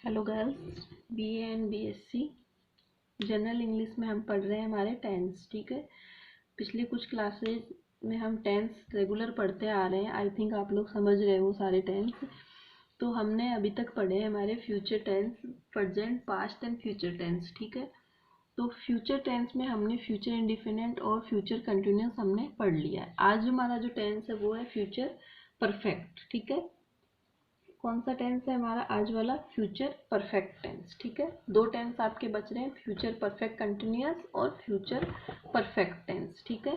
Hello girls, BA and BSc general English में हम पढ़ रहे हैं हमारे टेंस। ठीक है, पिछले कुछ क्लासेस में हम टेंस रेगुलर पढ़ते आ रहे हैं। आई थिंक आप लोग समझ रहे हो सारे टेंस। तो हमने अभी तक पढ़े हैं हमारे future tense, present, past and future tense. ठीक है, तो फ्यूचर टेंस में हमने फ्यूचर इंडिफिनिट और फ्यूचर कंटिन्यूस हमने पढ़ लिया है। आज हमारा जो टेंस है वो है फ्यूचर परफेक्ट। ठीक है, कौन सा टेंस है हमारा आज वाला? Future perfect tense. ठीक है, दो टेंस आपके बच रहे हैं, फ्यूचर परफेक्ट कंटिन्यूअस और फ्यूचर परफेक्ट टेंस। ठीक है,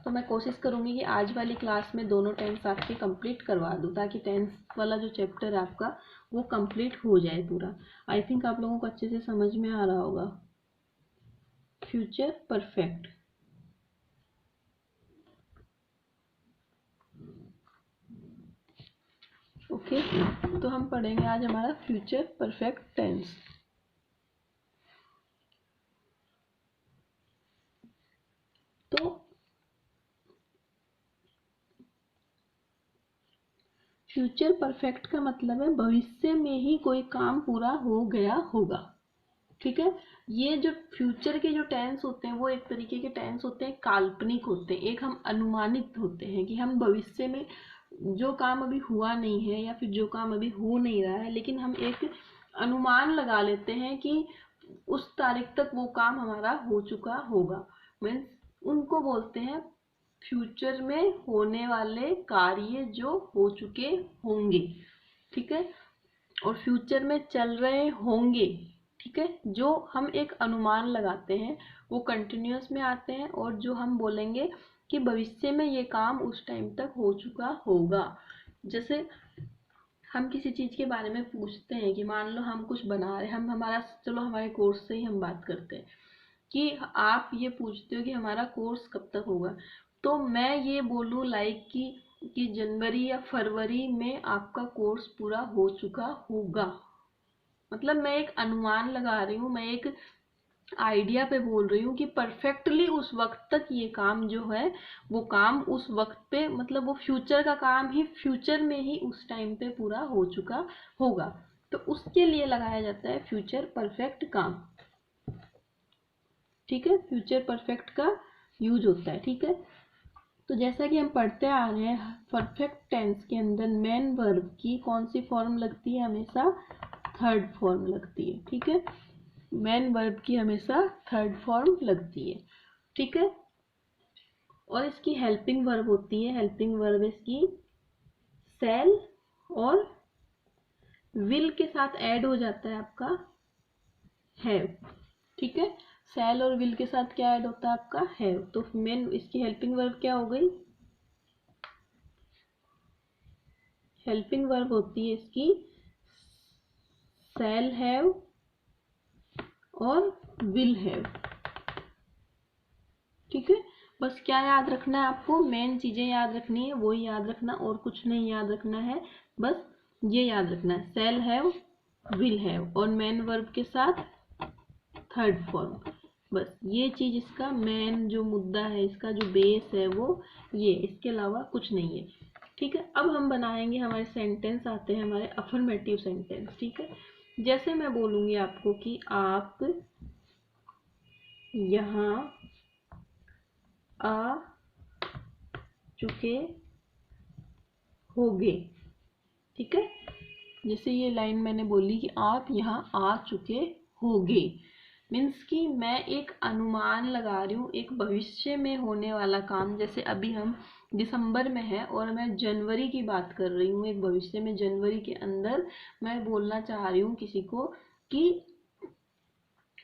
तो मैं कोशिश करूंगी कि आज वाली क्लास में दोनों टेंस आपके कंप्लीट करवा दूं, ताकि टेंस वाला जो चैप्टर है आपका वो कंप्लीट हो जाए पूरा। आई थिंक आप लोगों को अच्छे से समझ में आ रहा होगा। Future perfect, okay. तो हम पढ़ेंगे आज हमारा फ्यूचर परफेक्ट टेंस। तो फ्यूचर परफेक्ट का मतलब है भविष्य में ही कोई काम पूरा हो गया होगा। ठीक है, ये जो फ्यूचर के जो टेंस होते हैं वो एक तरीके के टेंस होते हैं, काल्पनिक होते हैं। एक हम अनुमानित होते हैं कि हम भविष्य में जो काम अभी हुआ नहीं है या फिर जो काम अभी हो नहीं रहा है, लेकिन हम एक अनुमान लगा लेते हैं कि उस तारीख तक वो काम हमारा हो चुका होगा। मीन्स उनको बोलते हैं फ्यूचर में होने वाले कार्य जो हो चुके होंगे। ठीक है, और फ्यूचर में चल रहे होंगे। ठीक है, जो हम एक अनुमान लगाते हैं वो कंटिन्यूअस में आते हैं, और जो हम बोलेंगे कि भविष्य में ये काम उस टाइम तक हो चुका होगा। जैसे हम किसी चीज के बारे में पूछते हैं कि मान लो हम कुछ बना रहे हैं, हम हमारा, चलो हमारे कोर्स से ही हम बात करते हैं कि आप ये पूछते हो कि हमारा कोर्स कब तक होगा। तो मैं ये बोलूँ लाइक कि जनवरी या फरवरी में आपका कोर्स पूरा हो चुका होगा। मतलब मैं एक अनुमान लगा रही हूँ, मैं एक आइडिया पे बोल रही हूँ कि परफेक्टली उस वक्त तक ये काम जो है वो काम उस वक्त पे, मतलब वो फ्यूचर का काम ही फ्यूचर में ही उस टाइम पे पूरा हो चुका होगा। तो उसके लिए लगाया जाता है फ्यूचर परफेक्ट काम। ठीक है, फ्यूचर परफेक्ट का यूज होता है। ठीक है, तो जैसा कि हम पढ़ते आ रहे हैं, परफेक्ट टेंस के अंदर मेन वर्ब की कौन सी फॉर्म लगती है? हमेशा थर्ड फॉर्म लगती है। ठीक है, मेन वर्ब की हमेशा थर्ड फॉर्म लगती है। ठीक है, और इसकी हेल्पिंग वर्ब होती है। हेल्पिंग वर्ब इसकी सेल और विल के साथ ऐड हो जाता है आपका हैव। ठीक है, सेल और विल के साथ क्या ऐड होता है? आपका हैव। तो मेन इसकी हेल्पिंग वर्ब क्या हो गई? हेल्पिंग वर्ब होती है इसकी सेल हैव और विल हैव। ठीक है, बस क्या याद रखना है आपको? मेन चीजें याद रखनी है, वो ही याद रखना, और कुछ नहीं याद रखना है। बस ये याद रखना है, सेल हैव, विल हैव और मेन वर्ब के साथ थर्ड फॉर्म। बस ये चीज इसका मेन जो मुद्दा है, इसका जो बेस है वो ये, इसके अलावा कुछ नहीं है। ठीक है, अब हम बनाएंगे हमारे सेंटेंस। आते हैं हमारे अफर्मेटिव सेंटेंस। ठीक है, जैसे मैं बोलूंगी आपको कि आप यहाँ आ चुके होगे। ठीक है, जैसे ये लाइन मैंने बोली कि आप यहाँ आ चुके होगे, मीन्स कि मैं एक अनुमान लगा रही हूँ, एक भविष्य में होने वाला काम। जैसे अभी हम दिसंबर में है और मैं जनवरी की बात कर रही हूँ, एक भविष्य में जनवरी के अंदर मैं बोलना चाह रही हूँ किसी को कि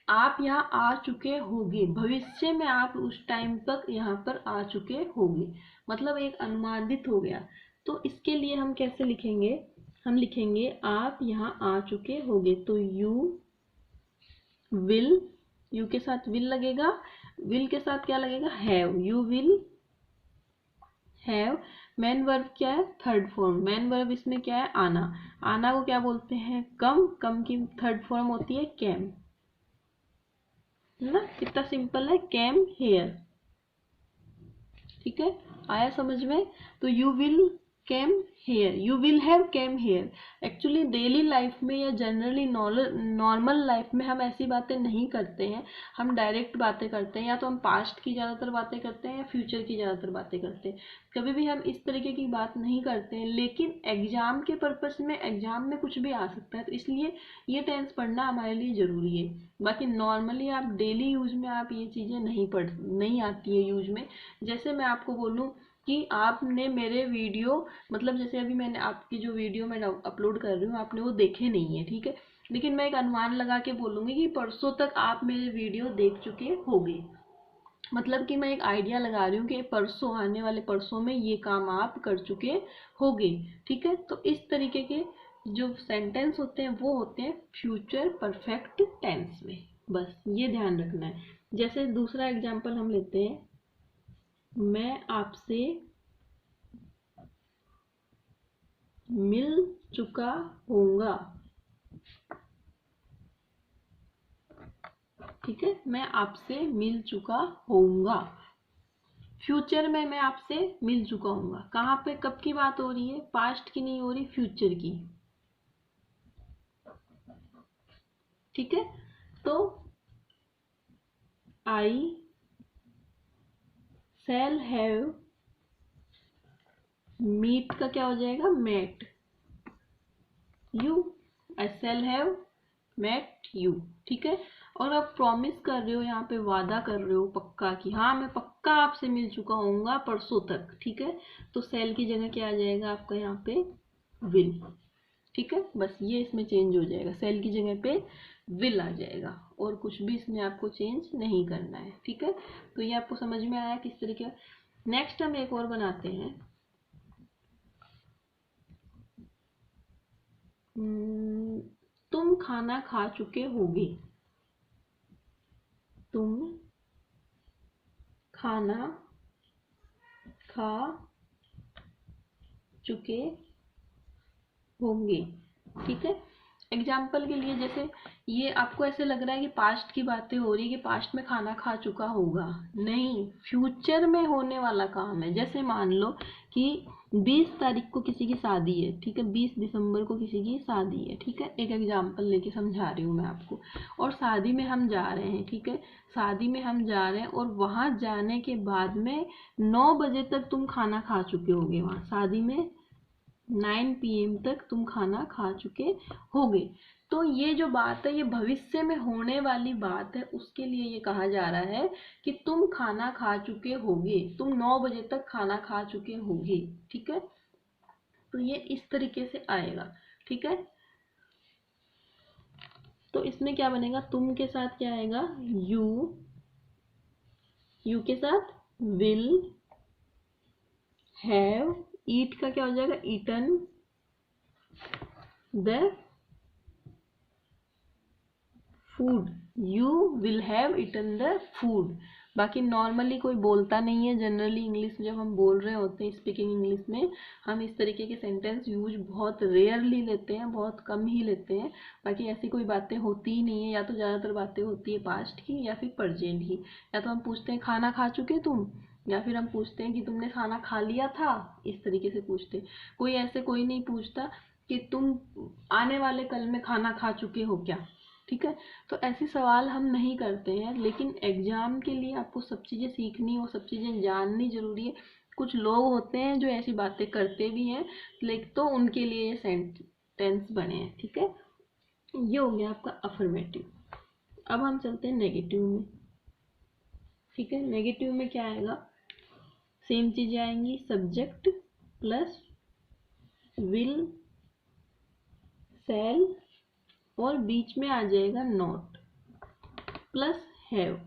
आप यहाँ आ चुके होगे, भविष्य में आप उस टाइम तक यहाँ पर आ चुके होगे, मतलब एक अनुमानित हो गया। तो इसके लिए हम कैसे लिखेंगे? हम लिखेंगे आप यहाँ आ चुके होगे, तो यू विल, यू के साथ विल लगेगा, विल के साथ क्या लगेगा? Have. You will have. Main verb क्या है? Third form. मेन वर्ब इसमें क्या है? आना। आना को क्या बोलते हैं? कम। कम की थर्ड फॉर्म होती है कैम, है ना? कितना सिंपल है, कैम हेयर। ठीक है, आया समझ में? तो you will came here, you will have came here. Actually daily life में या जनरली नॉर्मल लाइफ में हम ऐसी बातें नहीं करते हैं, हम डायरेक्ट बातें करते हैं, या तो हम पास्ट की ज़्यादातर बातें करते हैं या फ्यूचर की ज़्यादातर बातें करते हैं, कभी भी हम इस तरीके की बात नहीं करते हैं। लेकिन एग्जाम के पर्पस में, एग्जाम में कुछ भी आ सकता है, तो इसलिए ये टेंस पढ़ना हमारे लिए ज़रूरी है। बाकी नॉर्मली आप डेली यूज में आप ये चीज़ें नहीं आती है यूज में। जैसे मैं आपको बोलूँ कि आपने मेरे वीडियो, मतलब जैसे अभी मैंने आपकी जो वीडियो मैं अपलोड कर रही हूँ आपने वो देखे नहीं है, ठीक है, लेकिन मैं एक अनुमान लगा के बोलूँगी कि परसों तक आप मेरे वीडियो देख चुके होंगे। मतलब कि मैं एक आइडिया लगा रही हूँ कि परसों, आने वाले परसों में ये काम आप कर चुके होंगे, ठीक है। तो इस तरीके के जो सेंटेंस होते हैं वो होते हैं फ्यूचर परफेक्ट टेंस में, बस ये ध्यान रखना है। जैसे दूसरा एग्जाम्पल हम लेते हैं, मैं आपसे मिल चुका होऊंगा, ठीक है, मैं आपसे मिल चुका होऊंगा। फ्यूचर में मैं आपसे मिल चुका होऊंगा, कहाँ पे, कब की बात हो रही है, पास्ट की नहीं हो रही, फ्यूचर की, ठीक है। तो आई शैल हैव, मीट का क्या हो जाएगा, met you, I shall have met you, ठीक है। और आप प्रॉमिस कर रहे हो, यहाँ पे वादा कर रहे हो पक्का कि हाँ मैं पक्का आपसे मिल चुका हूँगा परसों तक, ठीक है। तो सेल की जगह क्या आ जाएगा आपका यहाँ पे, विल, ठीक है। बस ये इसमें चेंज हो जाएगा, सेल की जगह पे विल आ जाएगा, और कुछ भी इसमें आपको चेंज नहीं करना है, ठीक है। तो ये आपको समझ में आया किस तरीके। नेक्स्ट हम एक और बनाते हैं, तुम खाना खा चुके होगे, तुम खाना खा चुके होंगे, ठीक है। एग्जाम्पल के लिए, जैसे ये आपको ऐसे लग रहा है कि पास्ट की बातें हो रही है कि पास्ट में खाना खा चुका होगा, नहीं, फ्यूचर में होने वाला काम है। जैसे मान लो कि 20 तारीख को किसी की शादी है, ठीक है, 20 दिसंबर को किसी की शादी है, ठीक है, एक एग्जाम्पल लेके समझा रही हूँ मैं आपको। और शादी में हम जा रहे हैं, ठीक है, शादी में हम जा रहे हैं, और वहां जाने के बाद में 9 बजे तक तुम खाना खा चुके होगे, वहां शादी में 9 PM तक तुम खाना खा चुके होगे। तो ये जो बात है ये भविष्य में होने वाली बात है, उसके लिए ये कहा जा रहा है कि तुम खाना खा चुके होगे, तुम 9 बजे तक खाना खा चुके होगे, ठीक है। तो ये इस तरीके से आएगा, ठीक है। तो इसमें क्या बनेगा, तुम के साथ क्या आएगा, यू, यू के साथ विल हैव, ईट का क्या हो जाएगा, eaten the food, you will have eaten the food. बाकी नॉर्मली कोई बोलता नहीं है, जनरली इंग्लिश जब हम बोल रहे होते हैं स्पीकिंग इंग्लिश में, हम इस तरीके के सेंटेंस यूज बहुत रेयरली लेते हैं, बहुत कम ही लेते हैं। बाकी ऐसी कोई बातें होती ही नहीं है, या तो ज़्यादातर बातें होती है पास्ट की या फिर प्रेजेंट की। या तो हम पूछते हैं खाना खा चुके तुम, या फिर हम पूछते हैं कि तुमने खाना खा लिया था, इस तरीके से पूछते हैं। कोई ऐसे कोई नहीं पूछता कि तुम आने वाले कल में खाना खा चुके हो क्या, ठीक है। तो ऐसे सवाल हम नहीं करते हैं, लेकिन एग्जाम के लिए आपको सब चीज़ें सीखनी और सब चीज़ें जाननी जरूरी है। कुछ लोग होते हैं जो ऐसी बातें करते भी हैं, लेकिन तो उनके लिए ये सेंटेंस बने हैं, ठीक है। ये हो गया आपका अफर्मेटिव। अब हम चलते हैं नेगेटिव में, ठीक है। नेगेटिव में क्या आएगा, सेम चीजें आएंगी, सब्जेक्ट प्लस विल शैल, और बीच में आ जाएगा not plus have,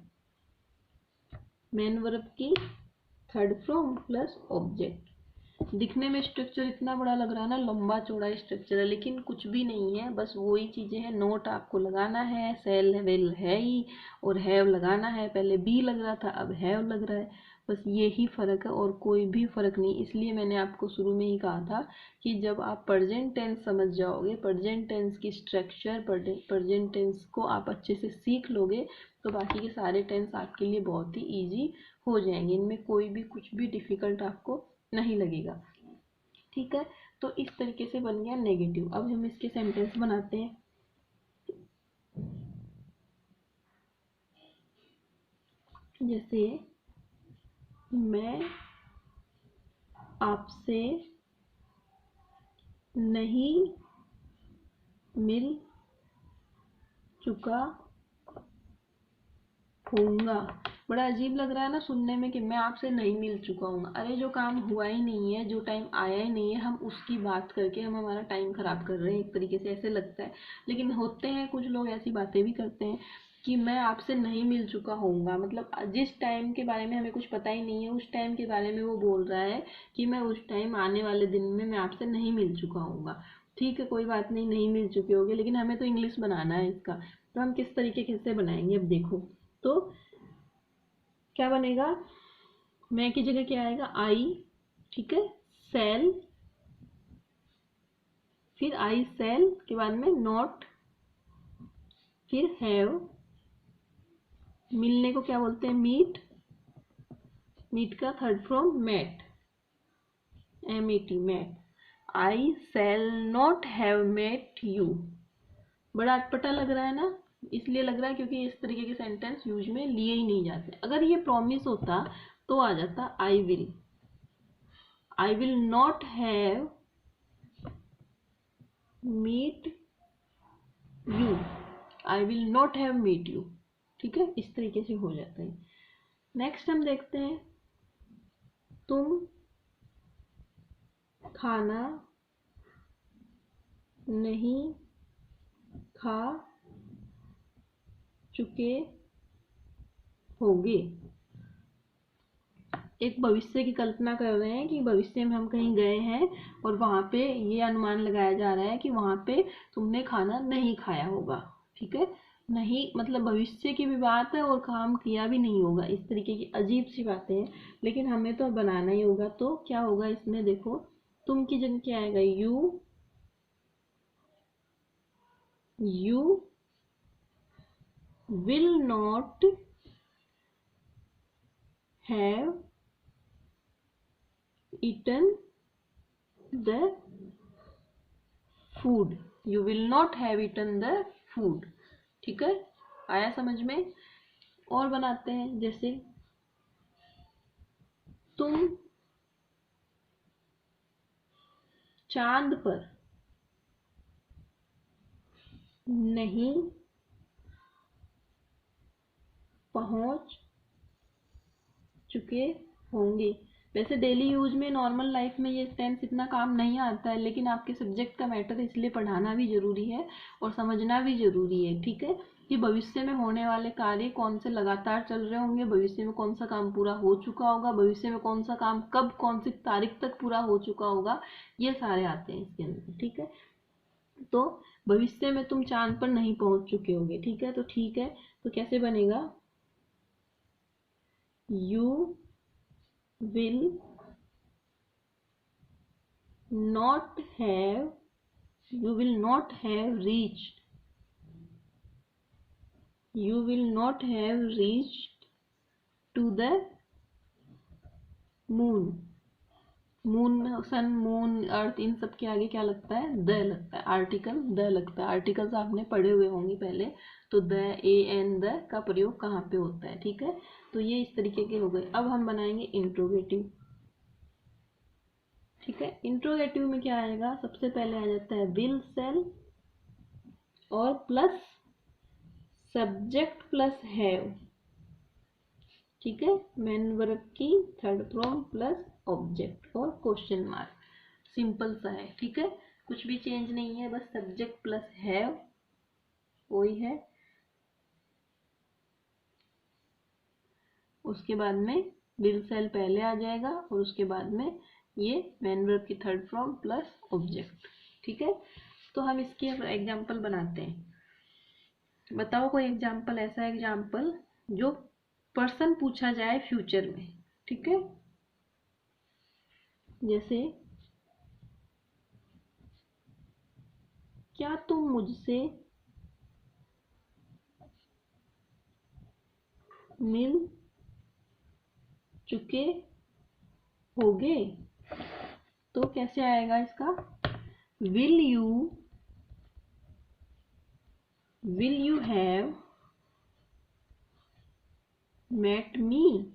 main verb की थर्ड फॉर्म प्लस ऑब्जेक्ट। दिखने में स्ट्रक्चर इतना बड़ा लग रहा है ना, लंबा चौड़ा स्ट्रक्चर है, लेकिन कुछ भी नहीं है, बस वही चीजें हैं। नोट आपको लगाना है, सेल विल है ही, और हैव लगाना है, पहले बी लग रहा था अब हैव लग रहा है, बस यही फर्क है और कोई भी फर्क नहीं। इसलिए मैंने आपको शुरू में ही कहा था कि जब आप प्रेजेंट टेंस समझ जाओगे, प्रेजेंट टेंस की स्ट्रक्चर, प्रेजेंट टेंस को आप अच्छे से सीख लोगे, तो बाकी के सारे टेंस आपके लिए बहुत ही ईजी हो जाएंगे, इनमें कोई भी कुछ भी डिफिकल्ट आपको नहीं लगेगा, ठीक है, तो इस तरीके से बन गया नेगेटिव। अब हम इसके सेंटेंस बनाते हैं। जैसे मैं आपसे नहीं मिल चुका होऊंगा। बड़ा अजीब लग रहा है ना सुनने में कि मैं आपसे नहीं मिल चुका हूँ। अरे जो काम हुआ ही नहीं है, जो टाइम आया ही नहीं है, हम उसकी बात करके हम हमारा टाइम खराब कर रहे हैं, एक तरीके से ऐसे लगता है। लेकिन होते हैं कुछ लोग ऐसी बातें भी करते हैं कि मैं आपसे नहीं मिल चुका होऊंगा, मतलब जिस टाइम के बारे में हमें कुछ पता ही नहीं है उस टाइम के बारे में वो बोल रहा है कि मैं उस टाइम आने वाले दिन में मैं आपसे नहीं मिल चुका होऊंगा। ठीक है, कोई बात नहीं, नहीं मिल चुके होगे, लेकिन हमें तो इंग्लिश बनाना है इसका। तो हम किस तरीके से बनाएंगे, अब देखो। तो क्या बनेगा, मैं की जगह क्या आएगा, आई। ठीक है, सेल, फिर आई सेल के बाद में नॉट, फिर हैव। मिलने को क्या बोलते हैं, मीट। मीट का third form met, MET, met. I shall not have met you. बड़ा अटपटा लग रहा है ना, इसलिए लग रहा है क्योंकि इस तरीके के सेंटेंस यूज में लिए ही नहीं जाते। अगर ये प्रॉमिस होता तो आ जाता I will. I will not have meet you, I will not have meet you. ठीक है, इस तरीके से हो जाता है। नेक्स्ट हम देखते हैं, तुम खाना नहीं खा चुके होगे। एक भविष्य की कल्पना कर रहे हैं कि भविष्य में हम कहीं गए हैं और वहां पे ये अनुमान लगाया जा रहा है कि वहां पे तुमने खाना नहीं खाया होगा। ठीक है, नहीं मतलब भविष्य की भी बात है और काम किया भी नहीं होगा, इस तरीके की अजीब सी बातें हैं, लेकिन हमें तो बनाना ही होगा। तो क्या होगा इसमें, देखो, तुम की जगह क्या आएगा, you. You will not have eaten the food, you will not have eaten the food। ठीक है, आया समझ में। और बनाते हैं, जैसे तुम चांद पर नहीं पहुंच चुके होंगे। वैसे डेली यूज में नॉर्मल लाइफ में ये टेंस इतना काम नहीं आता है, लेकिन आपके सब्जेक्ट का मैटर है इसलिए पढ़ाना भी जरूरी है और समझना भी जरूरी है। ठीक है, कि भविष्य में होने वाले कार्य कौन से लगातार चल रहे होंगे, भविष्य में कौन सा काम पूरा हो चुका होगा, भविष्य में कौन सा काम कब कौन सी तारीख तक पूरा हो चुका होगा, ये सारे आते हैं इसके अंदर। ठीक है, तो भविष्य में तुम चांद पर नहीं पहुंच चुके होगे। ठीक है, तो ठीक है, तो कैसे बनेगा, you will not have, you will not have reached, you will not have reached to the moon। Moon, sun, moon, earth, इन सब के आगे क्या लगता है, द लगता है, आर्टिकल द लगता है। आर्टिकल्स आपने पढ़े हुए होंगे पहले, तो द, ए एन द का प्रयोग कहाँ पे होता है। ठीक है, तो ये इस तरीके के हो गए। अब हम बनाएंगे इंट्रोगेटिव। ठीक है, इंट्रोगेटिव में क्या आएगा, सबसे पहले आ जाता है विल सेल और प्लस सब्जेक्ट प्लस हैव। ठीक है, मेन वर्ब की थर्ड फॉर्म प्लस ऑब्जेक्ट और क्वेश्चन मार्क, सिंपल सा है। ठीक है, कुछ भी चेंज नहीं है, बस सब्जेक्ट प्लस हैव वही है। उसके बाद में विल सेल पहले आ जाएगा और उसके बाद में ये मेन वर्ब की थर्ड फॉर्म प्लस ऑब्जेक्ट। ठीक है, तो हम इसकी एग्जांपल बनाते हैं। बताओ कोई एग्जाम्पल, ऐसा एग्जाम्पल जो पर्सन पूछा जाए फ्यूचर में। ठीक है, जैसे क्या तुम मुझसे मिल चुके होगे। तो कैसे आएगा इसका, will you have met me.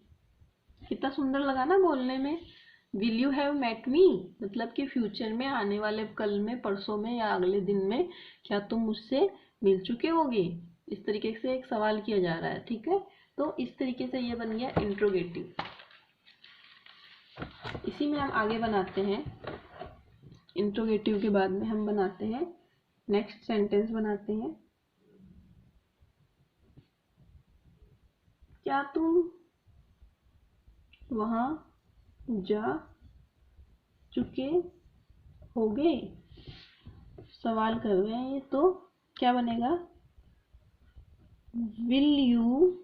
कितना सुंदर लगा ना बोलने में, will you have met me, मतलब कि फ्यूचर में, आने वाले कल में, परसों में या अगले दिन में क्या तुम मुझसे मिल चुके होगे। इस तरीके से एक सवाल किया जा रहा है, ठीक है। तो इस तरीके से ये बन गया इंट्रोगेटिव। इसी में हम आगे बनाते हैं, इंट्रोगेटिव के बाद में हम बनाते हैं नेक्स्ट सेंटेंस बनाते हैं, क्या तुम वहां जा चुके होगे। सवाल कर रहे हैं ये, तो क्या बनेगा, will you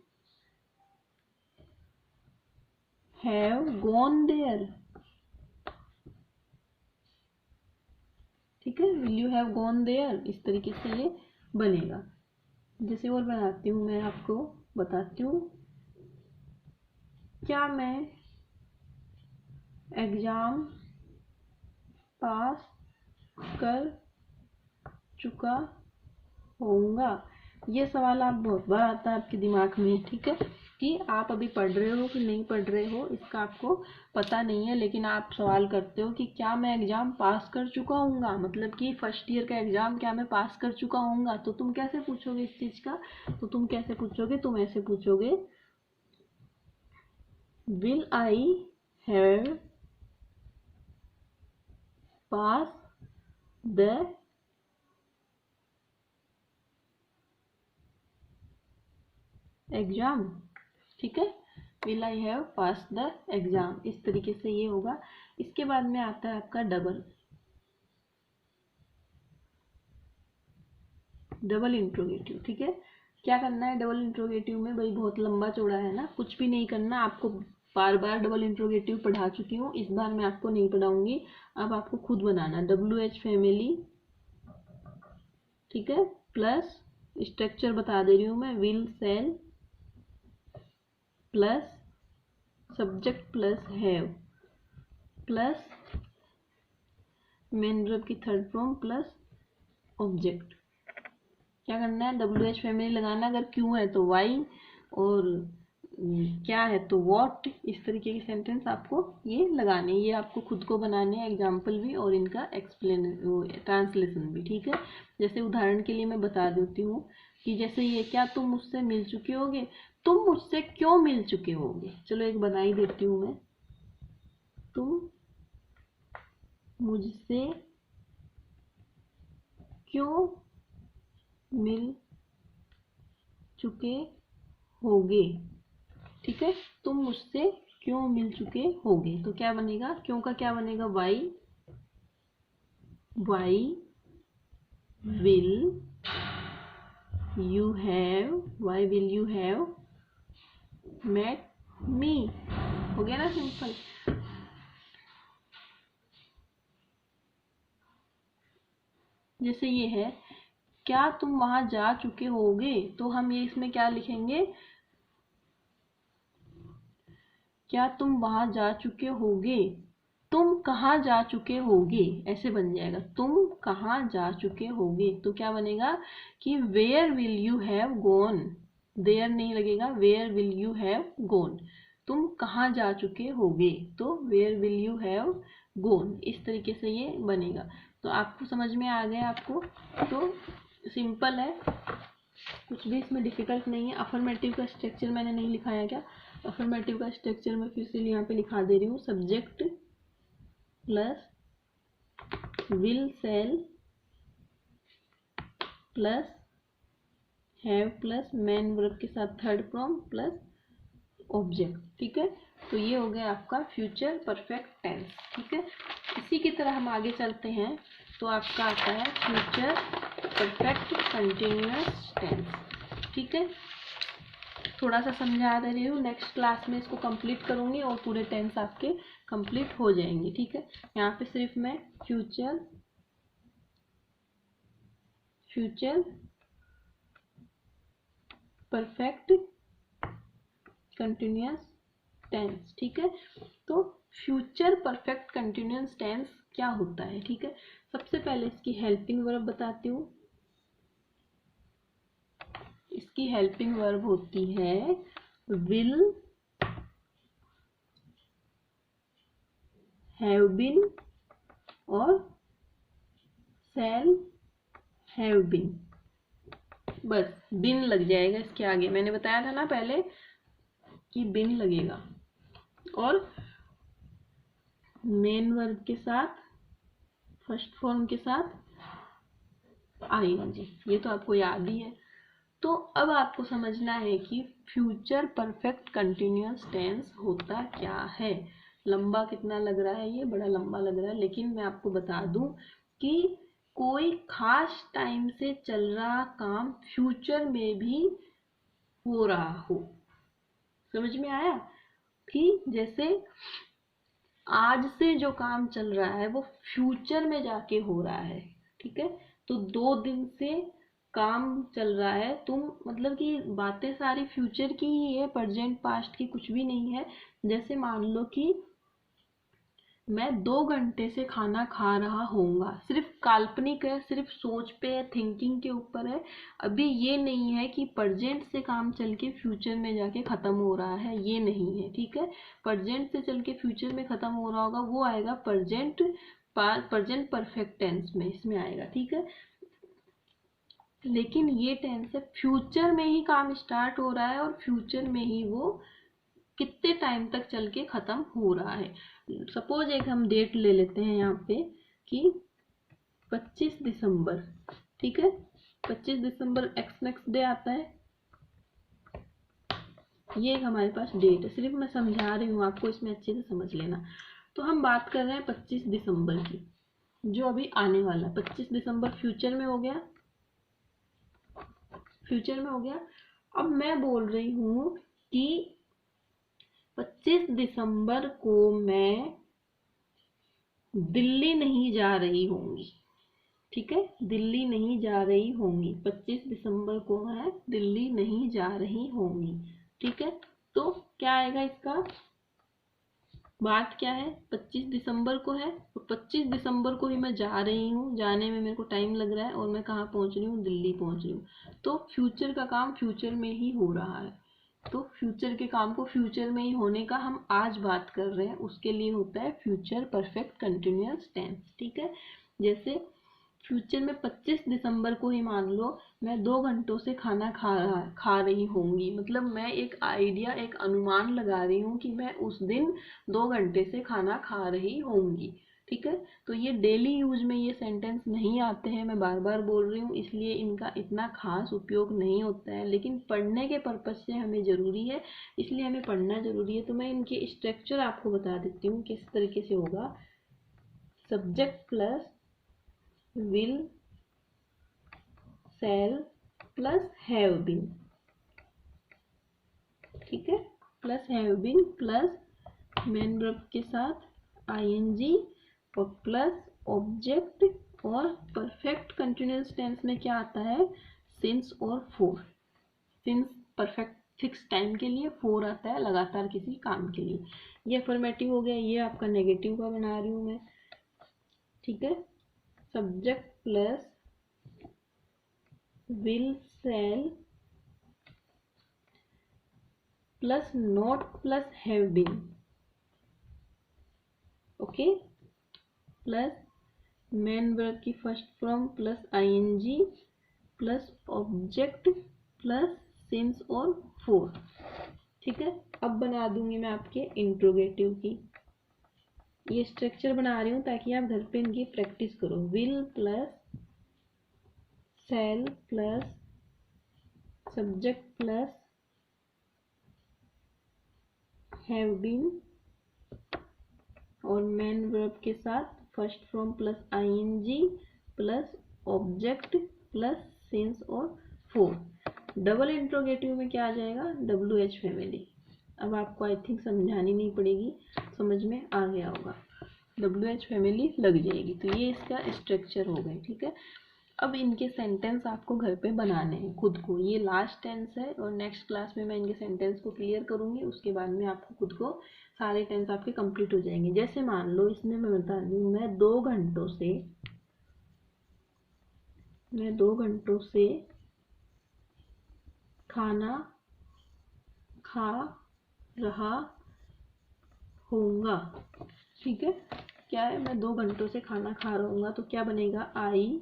have gone there. ठीक है, will you have gone there, इस तरीके से ये बनेगा। जैसे और बनाती हूँ, मैं आपको बताती हूँ, क्या मैं एग्जाम पास कर चुका होऊंगा। ये सवाल आप बहुत बार आता है आपके दिमाग में, ठीक है, कि आप अभी पढ़ रहे हो कि नहीं पढ़ रहे हो, इसका आपको पता नहीं है, लेकिन आप सवाल करते हो कि क्या मैं एग्जाम पास कर चुका होऊंगा, मतलब कि फर्स्ट ईयर का एग्जाम क्या मैं पास कर चुका होऊंगा। तो तुम कैसे पूछोगे इस चीज का, तो तुम कैसे पूछोगे, तुम ऐसे पूछोगे, will I have pass the exam. ठीक है, will I have pass the exam, इस तरीके से ये होगा। इसके बाद में आता है आपका डबल इंट्रोगेटिव। ठीक है, क्या करना है डबल इंट्रोगेटिव में, भाई बहुत लंबा चौड़ा है ना, कुछ भी नहीं करना आपको। बार बार डबल इंट्रोगेटिव पढ़ा चुकी हूँ, इस बार मैं आपको नहीं पढ़ाऊंगी, अब आपको खुद बनाना। WH फैमिली, ठीक है, प्लस स्ट्रक्चर बता दे रही हूँ मैं, will shall plus subject plus have plus main verb की थर्ड फॉर्म प्लस ऑब्जेक्ट। क्या करना है, WH फैमिली लगाना, अगर क्यों है तो वाई, और क्या है तो व्हाट, इस तरीके के सेंटेंस आपको ये लगाने, ये आपको खुद को बनाने हैं, एग्जाम्पल भी और इनका एक्सप्लेन ट्रांसलेशन भी। ठीक है, जैसे उदाहरण के लिए मैं बता देती हूँ कि जैसे ये, क्या तुम मुझसे मिल चुके होगे, तुम मुझसे क्यों मिल चुके होगे। चलो एक बना ही देती हूँ मैं, तुम मुझसे क्यों मिल चुके होगे। ठीक है, तुम मुझसे क्यों मिल चुके होगे, तो क्या बनेगा, क्यों का क्या बनेगा, why will you have met me. हो गया ना सिंपल। जैसे ये है, क्या तुम वहां जा चुके होगे, तो हम ये इसमें क्या लिखेंगे, क्या तुम वहां जा चुके होगे, तुम कहाँ जा चुके होगे, ऐसे बन जाएगा, तुम कहाँ जा चुके होगे। तो क्या बनेगा कि where will you have gone, there नहीं लगेगा, where will you have gone, तुम कहाँ जा चुके होगे, तो where will you have gone, इस तरीके से ये बनेगा। तो आपको समझ में आ गया आपको, तो सिंपल है, कुछ भी इसमें डिफिकल्ट नहीं है। अफर्मेटिव का स्ट्रक्चर मैंने नहीं लिखाया क्या, अफर्मेटिव का स्ट्रक्चर मैं फिर से यहाँ पे लिखा दे रही हूँ, subject plus will shall plus have plus main verb के साथ थर्ड फॉर्म प्लस ऑब्जेक्ट। ठीक है, तो ये हो गया आपका फ्यूचर परफेक्ट टेंस। ठीक है, इसी की तरह हम आगे चलते हैं, तो आपका आता है फ्यूचर परफेक्ट कंटिन्यूअस टेंस। ठीक है, थोड़ा सा समझा दे रही हूँ, नेक्स्ट क्लास में इसको कंप्लीट करूंगी और पूरे टेंस आपके कंप्लीट हो जाएंगे। ठीक है, यहाँ पे सिर्फ मैं फ्यूचर परफेक्ट कंटिन्यूअस टेंस। ठीक है, तो फ्यूचर परफेक्ट कंटिन्यूअस टेंस क्या होता है, ठीक है। सबसे पहले इसकी हेल्पिंग वर्ब बताती हूँ। इसकी हेल्पिंग वर्ब होती है विल, हैव बीन और शैल हैव बीन। बस बिन लग जाएगा इसके आगे, मैंने बताया था ना पहले कि बिन लगेगा, और मेन वर्ब के साथ फर्स्ट फॉर्म के साथ आईएनजी, ये तो आपको याद ही है। तो अब आपको समझना है कि फ्यूचर परफेक्ट कंटिन्यूअस टेंस होता क्या है। लंबा कितना लग रहा है, ये बड़ा लंबा लग रहा है, लेकिन मैं आपको बता दूं कि कोई खास टाइम से चल रहा काम फ्यूचर में भी हो रहा हो। समझ में आया कि जैसे आज से जो काम चल रहा है वो फ्यूचर में जाके हो रहा है, ठीक है। तो 2 दिन से काम चल रहा है, तुम मतलब कि बातें सारी फ्यूचर की ही है, प्रेजेंट पास्ट की कुछ भी नहीं है। जैसे मान लो कि मैं 2 घंटे से खाना खा रहा होऊंगा, सिर्फ काल्पनिक है, सिर्फ सोच पे है, थिंकिंग के ऊपर है। अभी ये नहीं है कि प्रेजेंट से काम चल के फ्यूचर में जाके खत्म हो रहा है, ये नहीं है, ठीक है। प्रेजेंट से चल के फ्यूचर में खत्म हो रहा होगा वो आएगा प्रेजेंट परफेक्ट टेंस में, इसमें आएगा, ठीक है। लेकिन ये टेंस है फ्यूचर में ही काम स्टार्ट हो रहा है और फ्यूचर में ही वो कितने टाइम तक चल के खत्म हो रहा है। सपोज एक हम डेट ले लेते हैं यहाँ पे कि 25 दिसंबर, ठीक है। 25 दिसंबर एक्स नेक्स्ट डे आता है, ये एक हमारे पास डेट है, सिर्फ मैं समझा रही हूँ आपको, इसमें अच्छे से समझ लेना। तो हम बात कर रहे हैं 25 दिसंबर की, जो अभी आने वाला। 25 दिसंबर फ्यूचर में हो गया, फ्यूचर में हो गया। अब मैं बोल रही हूँ कि 25 दिसंबर को मैं दिल्ली नहीं जा रही होंगी, ठीक है। दिल्ली नहीं जा रही होंगी, 25 दिसंबर को मैं दिल्ली नहीं जा रही होंगी, ठीक है। तो क्या आएगा इसका, बात क्या है, 25 दिसंबर को है और 25 दिसंबर को ही मैं जा रही हूँ, जाने में मेरे को टाइम लग रहा है और मैं कहाँ पहुँच रही हूँ, दिल्ली पहुँच रही हूँ। तो फ्यूचर का काम फ्यूचर में ही हो रहा है, तो फ्यूचर के काम को फ्यूचर में ही होने का हम आज बात कर रहे हैं, उसके लिए होता है फ्यूचर परफेक्ट कंटिन्यूअस टेंस, ठीक है। जैसे फ्यूचर में 25 दिसंबर को ही मान लो मैं 2 घंटों से खाना खा रही होंगी, मतलब मैं एक आइडिया, एक अनुमान लगा रही हूँ कि मैं उस दिन 2 घंटे से खाना खा रही होंगी, ठीक है। तो ये डेली यूज में ये सेंटेंस नहीं आते हैं, मैं बार बार बोल रही हूँ, इसलिए इनका इतना खास उपयोग नहीं होता है, लेकिन पढ़ने के पर्पज से हमें ज़रूरी है, इसलिए हमें पढ़ना ज़रूरी है। तो मैं इनके स्ट्रक्चर आपको बता देती हूँ किस तरीके से होगा। Subject plus will, shall plus have been, ठीक है, plus have been plus main verb के साथ आईएनजी और प्लस ऑब्जेक्ट, और परफेक्ट कंटिन्यूअस टेंस में क्या आता है, सिंस और for. Since perfect fix time के लिए, फॉर आता है लगातार किसी काम के लिए। ये अफर्मेटिव हो गया, ये आपका नेगेटिव का बना रही हूँ मैं, ठीक है। Subject plus will, shall plus not plus have been, okay, plus main verb की first form plus ING plus object plus since और फॉर, ठीक है। अब बना दूंगी मैं आपके इंट्रोगेटिव की, ये स्ट्रक्चर बना रही हूँ ताकि आप घर पे इनकी प्रैक्टिस करो। Will plus shall plus subject plus have been और मेन वर्ब के साथ first form plus ING plus object plus since और फॉर। डबल इंट्रोगेटिव में क्या आ जाएगा, WH फैमिली। अब आपको आई थिंक समझानी नहीं पड़ेगी, समझ में आ गया होगा, WH फैमिली लग जाएगी। तो ये इसका स्ट्रक्चर हो गया, ठीक है। अब इनके सेंटेंस आपको घर पे बनाने हैं खुद को, ये लास्ट टेंस है और नेक्स्ट क्लास में मैं इनके सेंटेंस को क्लियर करूँगी, उसके बाद में आपको खुद को सारे टेंस आपके कंप्लीट हो जाएंगे। जैसे मान लो इसमें मैं बता रही हूँ, मैं 2 घंटों से खाना खा रहा होऊंगा। ठीक है, क्या है, मैं 2 घंटों से खाना खा रहा हूँ, तो क्या बनेगा, आई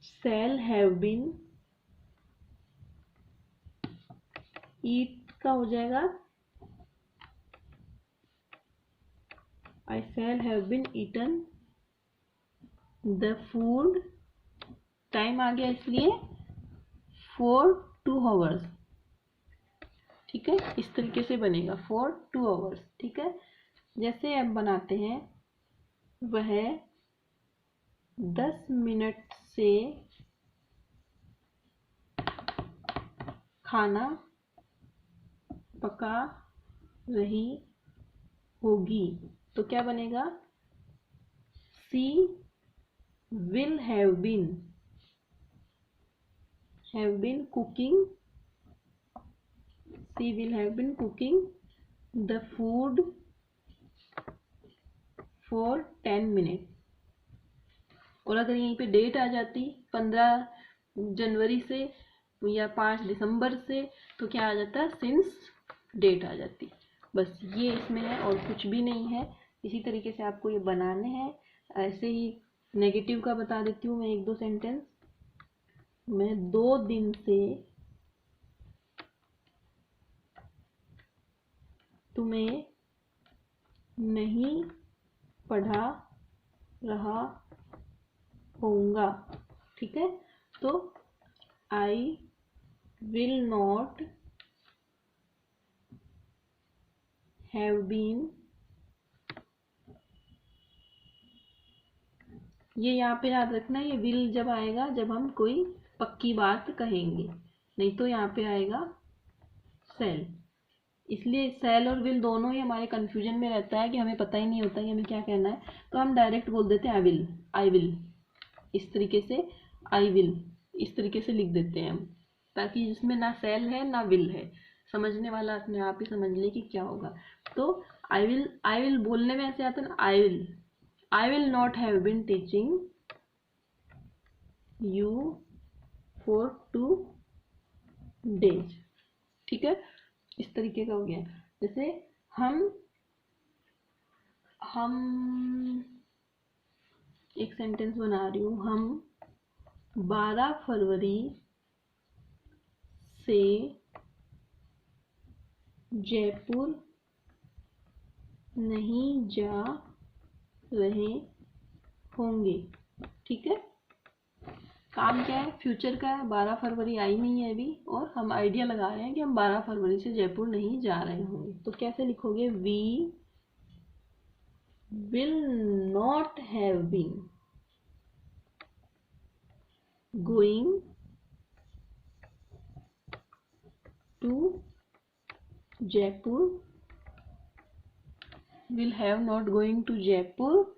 शैल हैव बीन ईट का हो जाएगा I shall have been eaten the food, time आ गया इसलिए फॉर 2 आवर्स। ठीक है, इस तरीके से बनेगा फॉर 2 आवर्स। ठीक है, जैसे अब बनाते हैं, वह 10 मिनट से खाना पका रही होगी, तो क्या बनेगा, she will have been cooking, she will have been cooking the food for 10 minute. और अगर यहीं पे डेट आ जाती 15 जनवरी से या 5 दिसंबर से, तो क्या आ जाता, सिंस डेट आ जाती। बस ये इसमें है और कुछ भी नहीं है। इसी तरीके से आपको ये बनाने हैं। ऐसे ही नेगेटिव का बता देती हूँ मैं 1-2 सेंटेंस। मैं 2 दिन से तुम्हें नहीं पढ़ा रहा होऊंगा। ठीक है, तो I will not have been, ये यहाँ पे याद रखना, ये विल जब आएगा जब हम कोई पक्की बात कहेंगे, नहीं तो यहाँ पे आएगा सेल। इसलिए सेल और विल दोनों ही हमारे कंफ्यूजन में रहता है कि हमें पता ही नहीं होता कि हमें क्या कहना है, तो हम डायरेक्ट बोल देते हैं आई विल, इस तरीके से आई विल इस तरीके से लिख देते हैं हम, ताकि जिसमें ना सेल है ना विल है, समझने वाला अपने आप ही समझ ले कि क्या होगा। तो आई विल बोलने में ऐसे आता है ना, I will not have been teaching you for 2 days. ठीक है, इस तरीके का हो गया। जैसे हम एक सेंटेंस बना रही हूँ, हम 12 फरवरी से जयपुर नहीं जा रहे होंगे। ठीक है, काम क्या है, फ्यूचर का है, 12 फरवरी आई नहीं है अभी, और हम आइडिया लगा रहे हैं कि हम 12 फरवरी से जयपुर नहीं जा रहे होंगे। तो कैसे लिखोगे, we will not have been going to Jaipur, will have not going to Jaipur,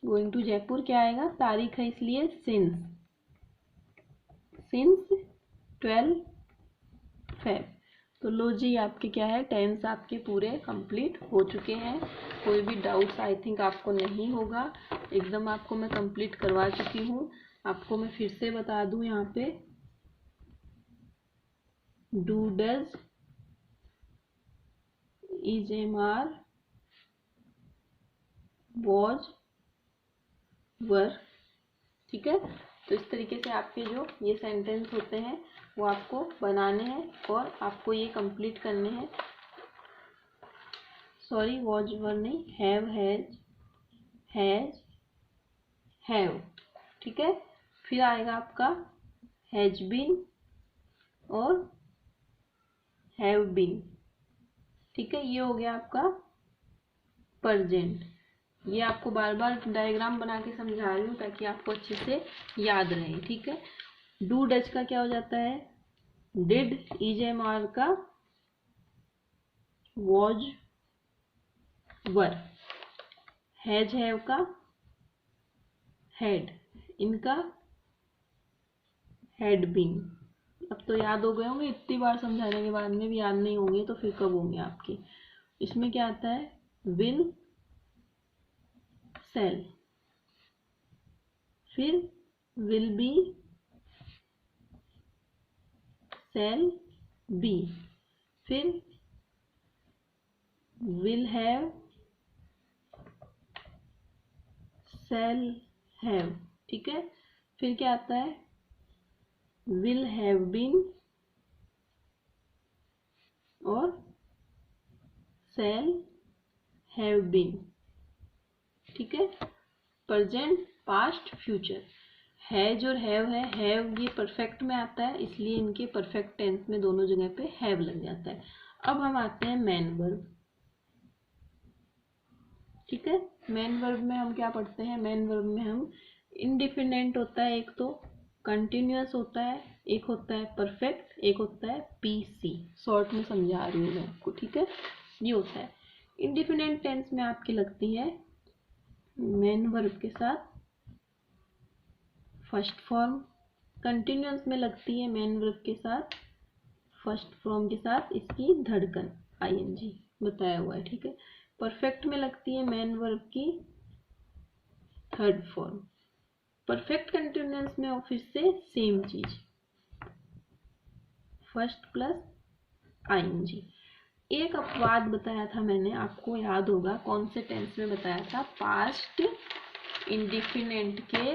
going to Jaipur क्या आएगा, तारीख है इसलिए सिंस 12 फेब। तो लो जी, आपके क्या है, टेंस आपके पूरे कंप्लीट हो चुके हैं। कोई भी डाउट्स आई थिंक आपको नहीं होगा, एकदम आपको मैं कंप्लीट करवा चुकी हूँ। आपको मैं फिर से बता दूं, यहाँ पे do does is am are was were. ठीक है, तो इस तरीके से आपके जो ये सेंटेंस होते हैं वो आपको बनाने हैं और आपको ये कंप्लीट करने हैं। सॉरी, वॉज वर नहीं, हैव हैज हैव। ठीक है, फिर आएगा आपका हैज बीन और हैव बीन। ठीक है, ये हो गया आपका प्रेजेंट। ये आपको बार बार डायग्राम बना के समझा रही हूँ ताकि आपको अच्छे से याद रहे। ठीक है, डू डज का क्या हो जाता है, डिड इज एम आर का वॉज वर, हैज हैव का हैड, इनका हैड बीन। अब तो याद हो गए होंगे, इतनी बार समझाने के बाद में भी याद नहीं होंगे तो फिर कब होंगे आपके। इसमें क्या आता है, विल सेल, फिर विल बी सेल बी, फिर विल हैव सेल हैव, ठीक है। फिर क्या आता है, विल हैव बीन और सेल हैव बीन, ठीक है। Present, past, future. हैज और है, हैव ये परफेक्ट में आता है, इसलिए इनके परफेक्ट टेंस में दोनों जगह पे हैव लग जाता है। अब हम आते हैं मेन वर्ब, ठीक है। मेन वर्ब में हम क्या पढ़ते हैं, मेन वर्ब में हम इंडिफिनेंट होता है एक, तो कंटिन्यूअस होता है एक, होता है परफेक्ट, एक होता है पीसी। शॉर्ट में समझा रही हूँ मैं आपको, ठीक है। ये होता है इंडिफिनेंट टेंस में आपकी लगती है मेन वर्ब के साथ फर्स्ट फॉर्म, कंटिन्यूअस में लगती है मेन वर्ब के साथ फर्स्ट फॉर्म के साथ इसकी धड़कन आईएनजी बताया हुआ है, ठीक है। परफेक्ट में लगती है मेन वर्ब की थर्ड फॉर्म। परफेक्ट कंटिन्यूअस में ऑफिस से सेम चीज, फर्स्ट प्लस आईएनजी। एक अपवाद बताया था मैंने, आपको याद होगा कौन से टेंस में बताया था, पास्ट इंडेफिनेंट के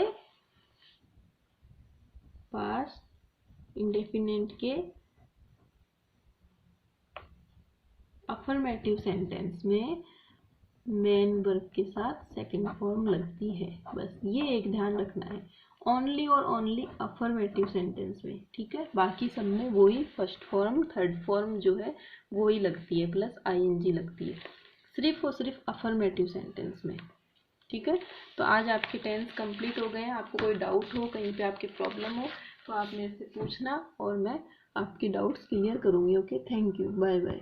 अफर्मेटिव सेंटेंस में मेन वर्ब के साथ सेकंड फॉर्म लगती है। बस ये एक ध्यान रखना है, ओनली और ओनली अफर्मेटिव सेंटेंस में, ठीक है। बाकी सब में वही फर्स्ट फॉर्म थर्ड फॉर्म जो है वही लगती है, प्लस आईएनजी लगती है, सिर्फ और सिर्फ अफर्मेटिव सेंटेंस में, ठीक है। तो आज आपके टेंस कंप्लीट हो गए हैं। आपको कोई डाउट हो, कहीं पे आपकी प्रॉब्लम हो तो आप मेरे से पूछना और मैं आपकी डाउट्स क्लियर करूँगी। Okay, thank you, bye bye.